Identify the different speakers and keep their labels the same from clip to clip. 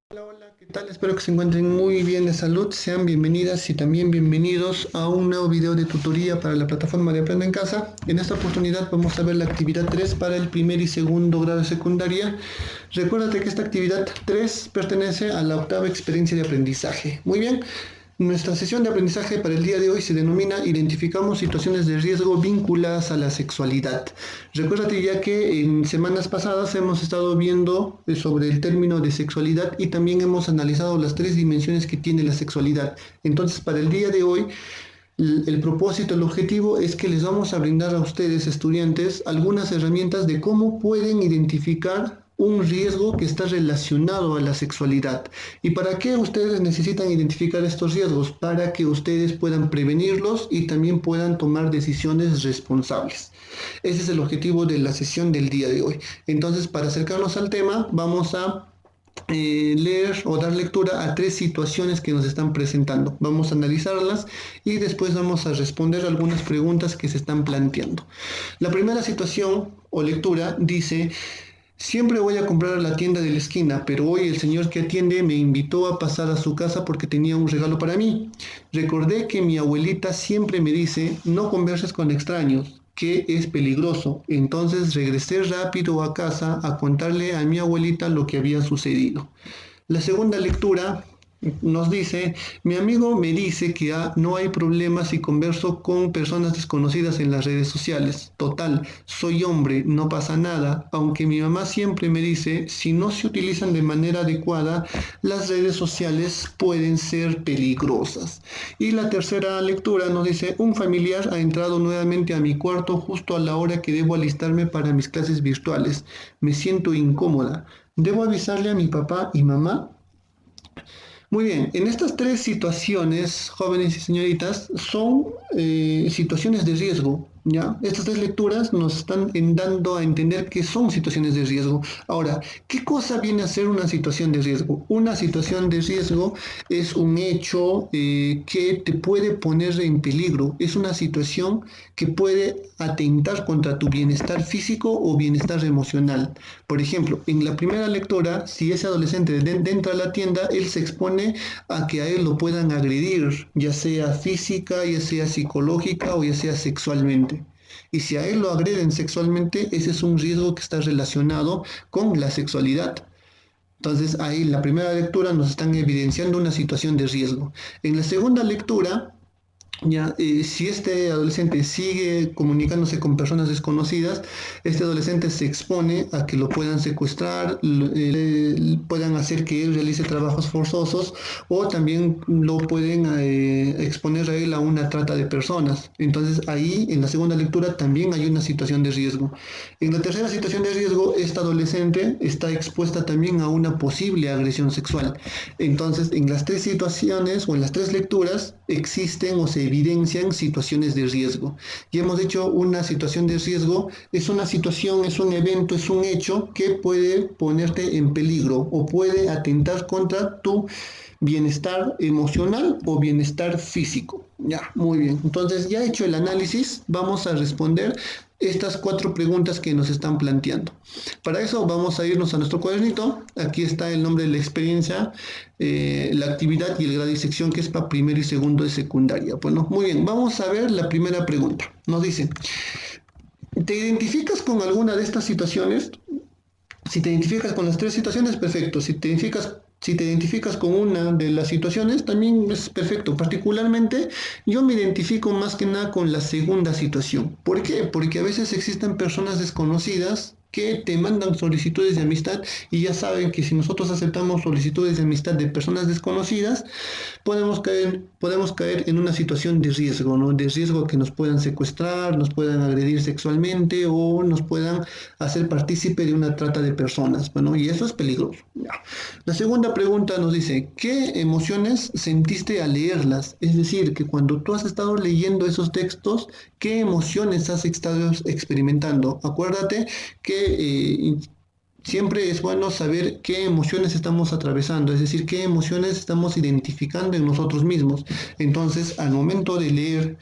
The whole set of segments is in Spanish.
Speaker 1: Hola, hola, ¿qué tal? Espero que se encuentren muy bien de salud. Sean bienvenidas y también bienvenidos a un nuevo video de tutoría para la plataforma de Aprendo en Casa. En esta oportunidad vamos a ver la actividad 3 para el primer y segundo grado de secundaria. Recuérdate que esta actividad 3 pertenece a la octava experiencia de aprendizaje. Muy bien. Nuestra sesión de aprendizaje para el día de hoy se denomina Identificamos situaciones de riesgo vinculadas a la sexualidad. Recuérdate ya que en semanas pasadas hemos estado viendo sobre el término de sexualidad y también hemos analizado las tres dimensiones que tiene la sexualidad. Entonces, para el día de hoy, el propósito, el objetivo es que les vamos a brindar a ustedes, estudiantes, algunas herramientas de cómo pueden identificar un riesgo que está relacionado a la sexualidad. ¿Y para qué ustedes necesitan identificar estos riesgos? Para que ustedes puedan prevenirlos y también puedan tomar decisiones responsables. Ese es el objetivo de la sesión del día de hoy. Entonces, para acercarnos al tema, vamos a leer o dar lectura a tres situaciones que nos están presentando. Vamos a analizarlas y después vamos a responder algunas preguntas que se están planteando. La primera situación o lectura dice: siempre voy a comprar a la tienda de la esquina, pero hoy el señor que atiende me invitó a pasar a su casa porque tenía un regalo para mí. Recordé que mi abuelita siempre me dice, no converses con extraños, que es peligroso. Entonces regresé rápido a casa a contarle a mi abuelita lo que había sucedido. La segunda lectura nos dice: mi amigo me dice que no hay problema si converso con personas desconocidas en las redes sociales. Total, soy hombre, no pasa nada, aunque mi mamá siempre me dice, si no se utilizan de manera adecuada, las redes sociales pueden ser peligrosas. Y la tercera lectura nos dice: un familiar ha entrado nuevamente a mi cuarto justo a la hora que debo alistarme para mis clases virtuales. Me siento incómoda. ¿Debo avisarle a mi papá y mamá? Muy bien, en estas tres situaciones, jóvenes y señoritas, son situaciones de riesgo, ¿ya? Estas tres lecturas nos están dando a entender que son situaciones de riesgo. Ahora, ¿qué cosa viene a ser una situación de riesgo? Una situación de riesgo es un hecho que te puede poner en peligro, es una situación que puede atentar contra tu bienestar físico o bienestar emocional. Por ejemplo, en la primera lectura, si ese adolescente entra a la tienda, él se expone a que a él lo puedan agredir, ya sea física, ya sea psicológica o ya sea sexualmente. Y si a él lo agreden sexualmente, ese es un riesgo que está relacionado con la sexualidad. Entonces ahí en la primera lectura nos están evidenciando una situación de riesgo. En la segunda lectura, ya, si este adolescente sigue comunicándose con personas desconocidas, este adolescente se expone a que lo puedan secuestrar, puedan hacer que él realice trabajos forzosos o también lo pueden exponer a él a una trata de personas. Entonces ahí en la segunda lectura también hay una situación de riesgo. En la tercera situación de riesgo, esta adolescente está expuesta también a una posible agresión sexual. Entonces, en las tres situaciones o en las tres lecturas existen o se evidencian situaciones de riesgo. Y hemos dicho, una situación de riesgo es una situación, es un evento, es un hecho que puede ponerte en peligro o puede atentar contra tu bienestar emocional o bienestar físico. Ya, muy bien. Entonces, ya hecho el análisis, vamos a responder estas cuatro preguntas que nos están planteando. Para eso vamos a irnos a nuestro cuadernito. Aquí está el nombre de la experiencia, la actividad y el grado y sección, que es para primero y segundo de secundaria. Bueno, muy bien, vamos a ver la primera pregunta. Nos dice: ¿te identificas con alguna de estas situaciones? Si te identificas con las tres situaciones, perfecto. Si te identificas con una de las situaciones, también es perfecto. Particularmente, yo me identifico más que nada con la segunda situación. ¿Por qué? Porque a veces existen personas desconocidas que te mandan solicitudes de amistad y ya saben que si nosotros aceptamos solicitudes de amistad de personas desconocidas, podemos caer en una situación de riesgo, ¿no? De riesgo que nos puedan secuestrar, nos puedan agredir sexualmente o nos puedan hacer partícipe de una trata de personas. Bueno, y eso es peligroso. Ya. La segunda pregunta nos dice: ¿qué emociones sentiste al leerlas? Es decir, que cuando tú has estado leyendo esos textos, ¿qué emociones has estado experimentando? Acuérdate que siempre es bueno saber qué emociones estamos atravesando, es decir, qué emociones estamos identificando en nosotros mismos. Entonces, al momento de leer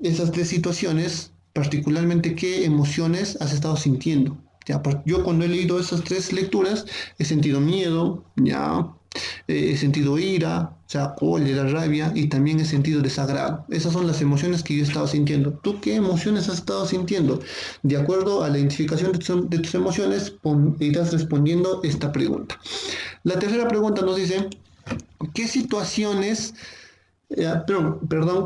Speaker 1: esas tres situaciones, particularmente qué emociones has estado sintiendo. Ya, yo cuando he leído esas tres lecturas he sentido miedo, ya, he sentido ira, o sea, cólera, rabia y también he sentido desagrado. Esas son las emociones que yo he estado sintiendo. ¿Tú qué emociones has estado sintiendo? De acuerdo a la identificación de tus emociones, irás respondiendo esta pregunta. La tercera pregunta nos dice, ¿qué situaciones,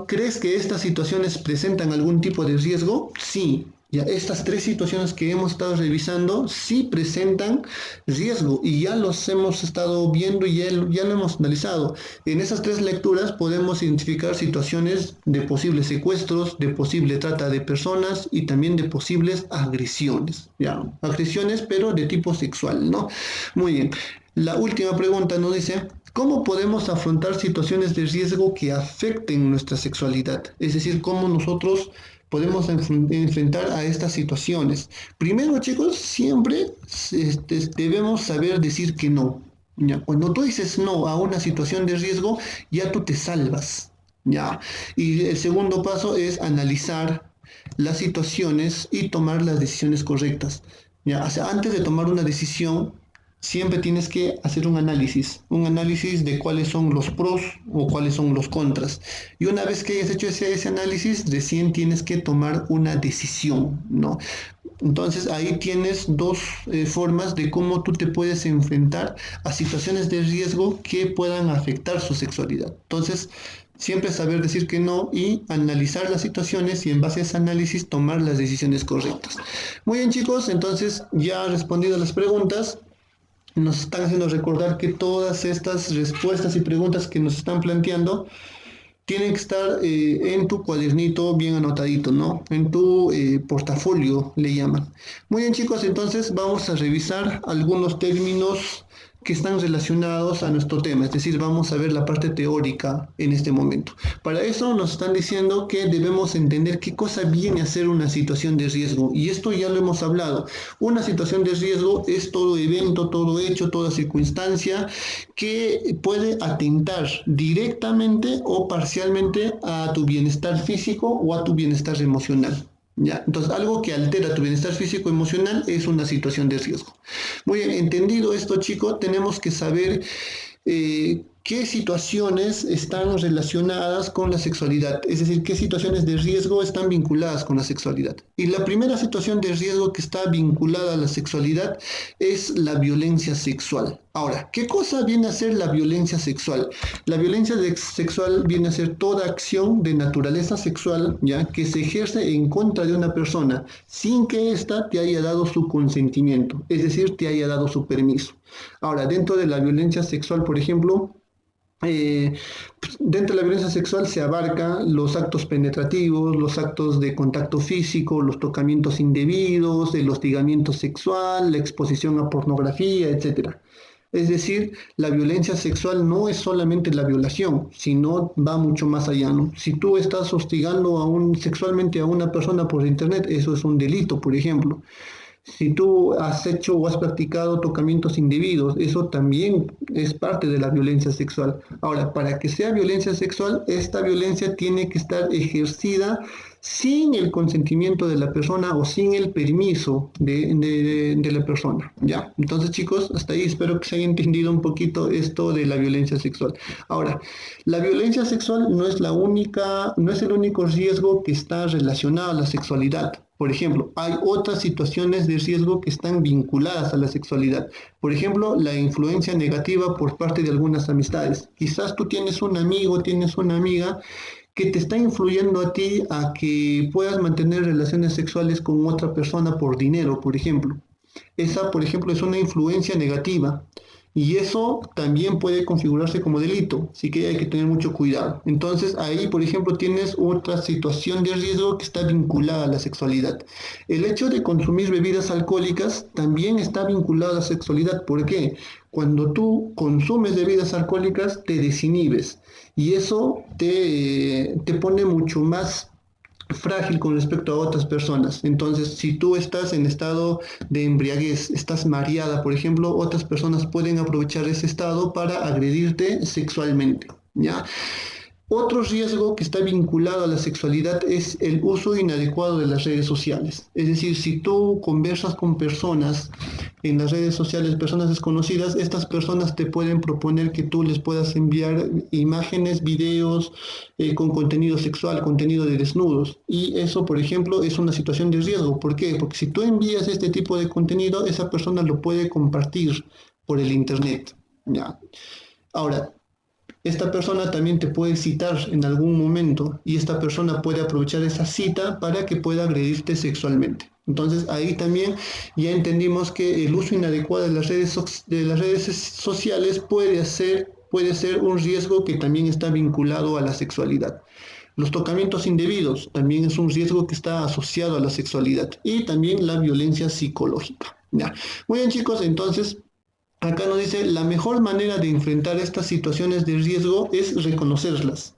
Speaker 1: ¿crees que estas situaciones presentan algún tipo de riesgo? Sí. Ya, estas tres situaciones que hemos estado revisando sí presentan riesgo y ya los hemos estado viendo y ya lo hemos analizado. En esas tres lecturas podemos identificar situaciones de posibles secuestros, de posible trata de personas y también de posibles agresiones. Ya, agresiones pero de tipo sexual, ¿no? Muy bien. La última pregunta nos dice, ¿cómo podemos afrontar situaciones de riesgo que afecten nuestra sexualidad? Es decir, cómo nosotros podemos enfrentar a estas situaciones. Primero, chicos, siempre debemos saber decir que no. ¿Ya? Cuando tú dices no a una situación de riesgo, ya tú te salvas. ¿Ya? Y el segundo paso es analizar las situaciones y tomar las decisiones correctas. ¿Ya? O sea, antes de tomar una decisión, siempre tienes que hacer un análisis de cuáles son los pros o cuáles son los contras. Y una vez que hayas hecho ese análisis, recién tienes que tomar una decisión, ¿no? Entonces ahí tienes dos formas de cómo tú te puedes enfrentar a situaciones de riesgo que puedan afectar su sexualidad. Entonces, siempre saber decir que no y analizar las situaciones y en base a ese análisis tomar las decisiones correctas. Muy bien, chicos, entonces ya he respondido a las preguntas. Nos están haciendo recordar que todas estas respuestas y preguntas que nos están planteando tienen que estar en tu cuadernito bien anotadito, ¿no? En tu portafolio le llaman. Muy bien, chicos, entonces vamos a revisar algunos términos que están relacionados a nuestro tema, es decir, vamos a ver la parte teórica en este momento. Para eso nos están diciendo que debemos entender qué cosa viene a ser una situación de riesgo, y esto ya lo hemos hablado. Una situación de riesgo es todo evento, todo hecho, toda circunstancia que puede atentar directamente o parcialmente a tu bienestar físico o a tu bienestar emocional. ¿Ya? Entonces, algo que altera tu bienestar físico y emocional es una situación de riesgo. Muy bien, entendido esto, chicos, tenemos que saber qué situaciones están relacionadas con la sexualidad, es decir, qué situaciones de riesgo están vinculadas con la sexualidad. Y la primera situación de riesgo que está vinculada a la sexualidad es la violencia sexual. Ahora, ¿qué cosa viene a ser la violencia sexual? La violencia sexual viene a ser toda acción de naturaleza sexual, ¿ya? Que se ejerce en contra de una persona sin que ésta te haya dado su consentimiento, es decir, te haya dado su permiso. Ahora, dentro de la violencia sexual, por ejemplo, eh, dentro de la violencia sexual se abarca los actos penetrativos, los actos de contacto físico, los tocamientos indebidos, el hostigamiento sexual, la exposición a pornografía, etcétera. Es decir, la violencia sexual no es solamente la violación, sino va mucho más allá, ¿no? Si tú estás hostigando sexualmente a una persona por internet, eso es un delito, por ejemplo. Si tú has hecho o has practicado tocamientos indebidos, eso también es parte de la violencia sexual. Ahora, para que sea violencia sexual, esta violencia tiene que estar ejercida sin el consentimiento de la persona o sin el permiso de la persona. ¿Ya? Entonces, chicos, hasta ahí espero que se haya entendido un poquito esto de la violencia sexual. Ahora, la violencia sexual no es el único riesgo que está relacionado a la sexualidad. Por ejemplo, hay otras situaciones de riesgo que están vinculadas a la sexualidad. Por ejemplo, la influencia negativa por parte de algunas amistades. Quizás tú tienes un amigo, tienes una amiga que te está influyendo a ti a que puedas mantener relaciones sexuales con otra persona por dinero, por ejemplo. Esa, por ejemplo, es una influencia negativa. Y eso también puede configurarse como delito, así que hay que tener mucho cuidado. Entonces ahí, por ejemplo, tienes otra situación de riesgo que está vinculada a la sexualidad. El hecho de consumir bebidas alcohólicas también está vinculado a la sexualidad. ¿Por qué? Cuando tú consumes bebidas alcohólicas, te desinhibes y eso te pone mucho más frágil con respecto a otras personas. Entonces, si tú estás en estado de embriaguez, estás mareada, por ejemplo, otras personas pueden aprovechar ese estado para agredirte sexualmente, ¿ya? Otro riesgo que está vinculado a la sexualidad es el uso inadecuado de las redes sociales. Es decir, si tú conversas con personas en las redes sociales, personas desconocidas, estas personas te pueden proponer que tú les puedas enviar imágenes, videos con contenido sexual, contenido de desnudos. Y eso, por ejemplo, es una situación de riesgo. ¿Por qué? Porque si tú envías este tipo de contenido, esa persona lo puede compartir por el internet. ¿Ya? Ahora, esta persona también te puede citar en algún momento y esta persona puede aprovechar esa cita para que pueda agredirte sexualmente. Entonces ahí también ya entendimos que el uso inadecuado de las redes sociales puede ser un riesgo que también está vinculado a la sexualidad. Los tocamientos indebidos también es un riesgo que está asociado a la sexualidad y también la violencia psicológica. Ya. Muy bien, chicos, entonces acá nos dice, la mejor manera de enfrentar estas situaciones de riesgo es reconocerlas.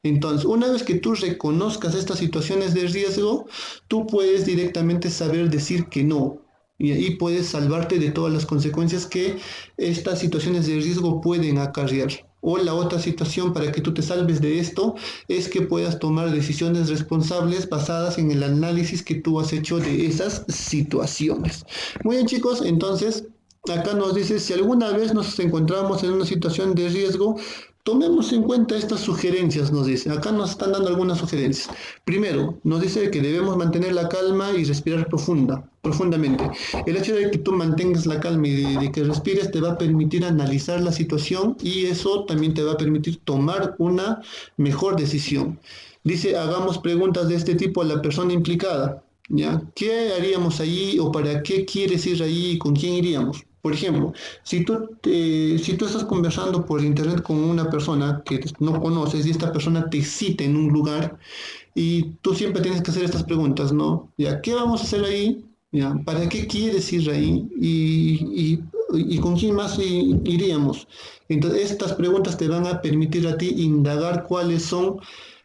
Speaker 1: Entonces, una vez que tú reconozcas estas situaciones de riesgo, tú puedes directamente saber decir que no. Y ahí puedes salvarte de todas las consecuencias que estas situaciones de riesgo pueden acarrear. O la otra situación para que tú te salves de esto es que puedas tomar decisiones responsables basadas en el análisis que tú has hecho de esas situaciones. Muy bien, chicos, entonces acá nos dice, si alguna vez nos encontramos en una situación de riesgo, tomemos en cuenta estas sugerencias, nos dice. Acá nos están dando algunas sugerencias. Primero, nos dice que debemos mantener la calma y respirar profundamente. El hecho de que tú mantengas la calma y de que respires te va a permitir analizar la situación y eso también te va a permitir tomar una mejor decisión. Dice, hagamos preguntas de este tipo a la persona implicada. ¿Ya? ¿Qué haríamos allí o para qué quieres ir allí y con quién iríamos? Por ejemplo, si tú estás conversando por internet con una persona que no conoces y esta persona te cita en un lugar y tú siempre tienes que hacer estas preguntas, ¿no? ¿Ya? ¿Qué vamos a hacer ahí? ¿Ya? ¿Para qué quieres ir ahí? ¿Y con quién más iríamos? Entonces, estas preguntas te van a permitir a ti indagar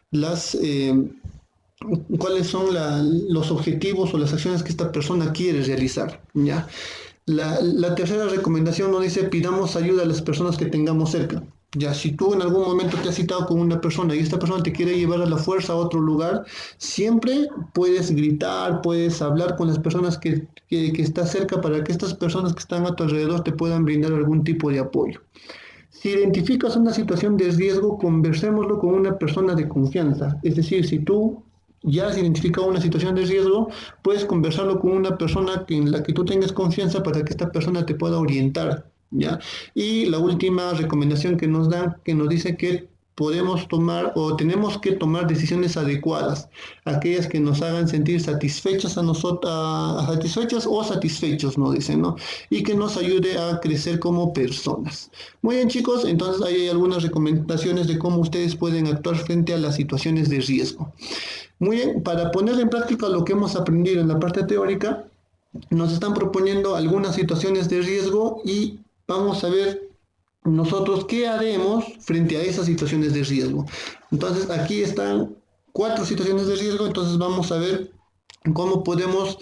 Speaker 1: las... los objetivos o las acciones que esta persona quiere realizar, ¿ya? La tercera recomendación nos dice, pidamos ayuda a las personas que tengamos cerca. Ya, si tú en algún momento te has citado con una persona y esta persona te quiere llevar a la fuerza a otro lugar, siempre puedes gritar, puedes hablar con las personas que estás cerca para que estas personas que están a tu alrededor te puedan brindar algún tipo de apoyo. Si identificas una situación de riesgo, conversémoslo con una persona de confianza. Es decir, si tú ya has identificado una situación de riesgo, puedes conversarlo con una persona en la que tú tengas confianza para que esta persona te pueda orientar, ¿ya? Y la última recomendación que nos dan, que nos dice que podemos tomar o tenemos que tomar decisiones adecuadas, aquellas que nos hagan sentir satisfechas a nosotros, satisfechas o satisfechos, nos dicen, ¿no? Y que nos ayude a crecer como personas. Muy bien, chicos, entonces ahí hay algunas recomendaciones de cómo ustedes pueden actuar frente a las situaciones de riesgo. Muy bien, para poner en práctica lo que hemos aprendido en la parte teórica, nos están proponiendo algunas situaciones de riesgo y vamos a ver nosotros qué haremos frente a esas situaciones de riesgo. Entonces aquí están 4 situaciones de riesgo, entonces vamos a ver cómo podemos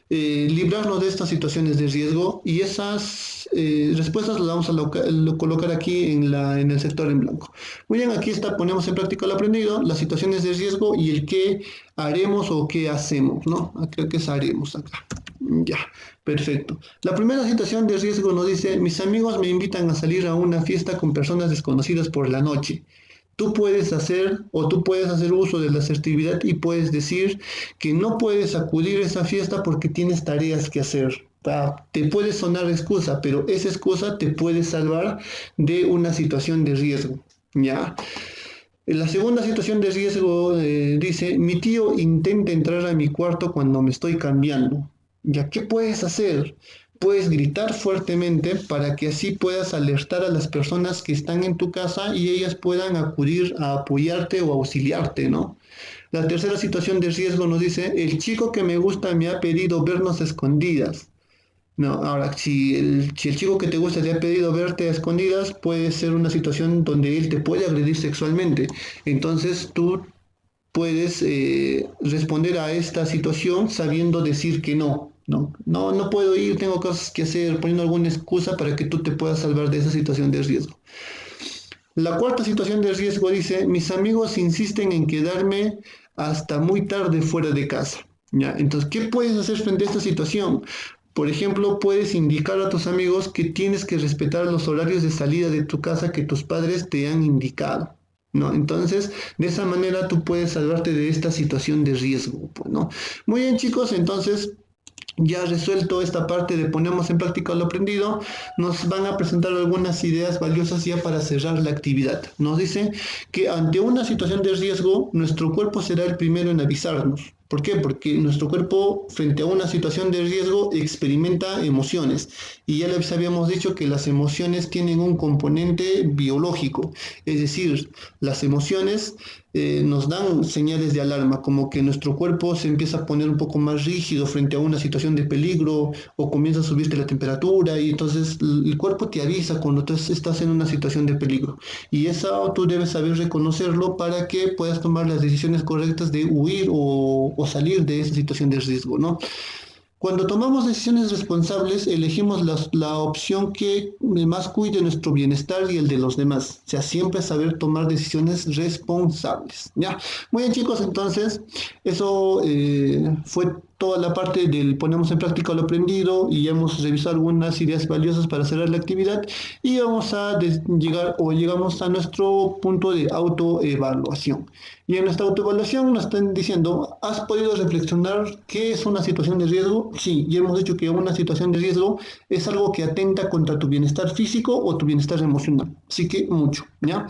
Speaker 1: librarnos de estas situaciones de riesgo y esas respuestas las vamos a colocar aquí en el sector en blanco. Muy bien, aquí está, ponemos en práctica lo aprendido, las situaciones de riesgo y el qué haremos o qué hacemos, ¿no? Creo que es haremos acá. Ya, perfecto. La primera situación de riesgo nos dice, mis amigos me invitan a salir a una fiesta con personas desconocidas por la noche. Tú puedes hacer uso de la asertividad y puedes decir que no puedes acudir a esa fiesta porque tienes tareas que hacer. Te puede sonar excusa, pero esa excusa te puede salvar de una situación de riesgo, ¿ya? En la segunda situación de riesgo dice, mi tío intenta entrar a mi cuarto cuando me estoy cambiando. ¿Ya qué puedes hacer? Puedes gritar fuertemente para que así puedas alertar a las personas que están en tu casa y ellas puedan acudir a apoyarte o auxiliarte, ¿no? La tercera situación de riesgo nos dice, el chico que me gusta me ha pedido vernos a escondidas. No, ahora, si el chico que te gusta te ha pedido verte a escondidas, puede ser una situación donde él te puede agredir sexualmente. Entonces tú puedes responder a esta situación sabiendo decir que no. No, no, no puedo ir, tengo cosas que hacer, poniendo alguna excusa para que tú te puedas salvar de esa situación de riesgo. La cuarta situación de riesgo dice, mis amigos insisten en quedarme hasta muy tarde fuera de casa. ¿Ya? Entonces, ¿qué puedes hacer frente a esta situación? Por ejemplo, puedes indicar a tus amigos que tienes que respetar los horarios de salida de tu casa que tus padres te han indicado, ¿no? Entonces, de esa manera tú puedes salvarte de esta situación de riesgo, pues, ¿no? Muy bien, chicos, entonces ya resuelto esta parte de ponemos en práctica lo aprendido, nos van a presentar algunas ideas valiosas ya para cerrar la actividad. Nos dice que ante una situación de riesgo, nuestro cuerpo será el primero en avisarnos. ¿Por qué? Porque nuestro cuerpo frente a una situación de riesgo experimenta emociones y ya les habíamos dicho que las emociones tienen un componente biológico, es decir, las emociones nos dan señales de alarma, como que nuestro cuerpo se empieza a poner un poco más rígido frente a una situación de peligro o comienza a subirte la temperatura y entonces el cuerpo te avisa cuando tú estás en una situación de peligro. Y eso tú debes saber reconocerlo para que puedas tomar las decisiones correctas de huir o salir de esa situación de riesgo, ¿no? Cuando tomamos decisiones responsables, elegimos la opción que más cuide nuestro bienestar y el de los demás. O sea, siempre saber tomar decisiones responsables. ¿Ya? Muy bien, chicos, entonces, eso fue toda la parte del ponemos en práctica lo aprendido y ya hemos revisado algunas ideas valiosas para cerrar la actividad y vamos a llegar o llegamos a nuestro punto de autoevaluación. Y en nuestra autoevaluación nos están diciendo, ¿has podido reflexionar qué es una situación de riesgo? Sí, ya hemos dicho que una situación de riesgo es algo que atenta contra tu bienestar físico o tu bienestar emocional. Así que mucho, ¿ya?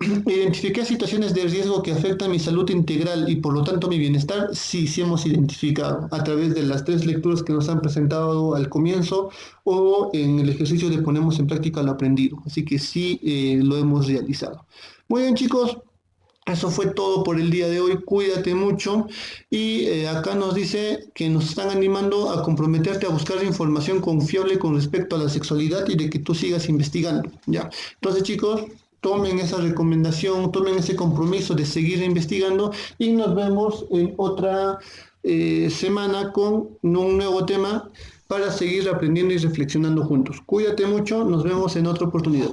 Speaker 1: ¿Identifiqué situaciones de riesgo que afectan mi salud integral y por lo tanto mi bienestar? Sí, sí hemos identificado a través de las tres lecturas que nos han presentado al comienzo o en el ejercicio de ponemos en práctica lo aprendido. Así que sí lo hemos realizado. Muy bien, chicos. Eso fue todo por el día de hoy. Cuídate mucho. Y acá nos dice que nos están animando a comprometerte a buscar información confiable con respecto a la sexualidad y de que tú sigas investigando. ¿Ya? Entonces, chicos, tomen esa recomendación, tomen ese compromiso de seguir investigando y nos vemos en otra semana con un nuevo tema para seguir aprendiendo y reflexionando juntos. Cuídate mucho. Nos vemos en otra oportunidad.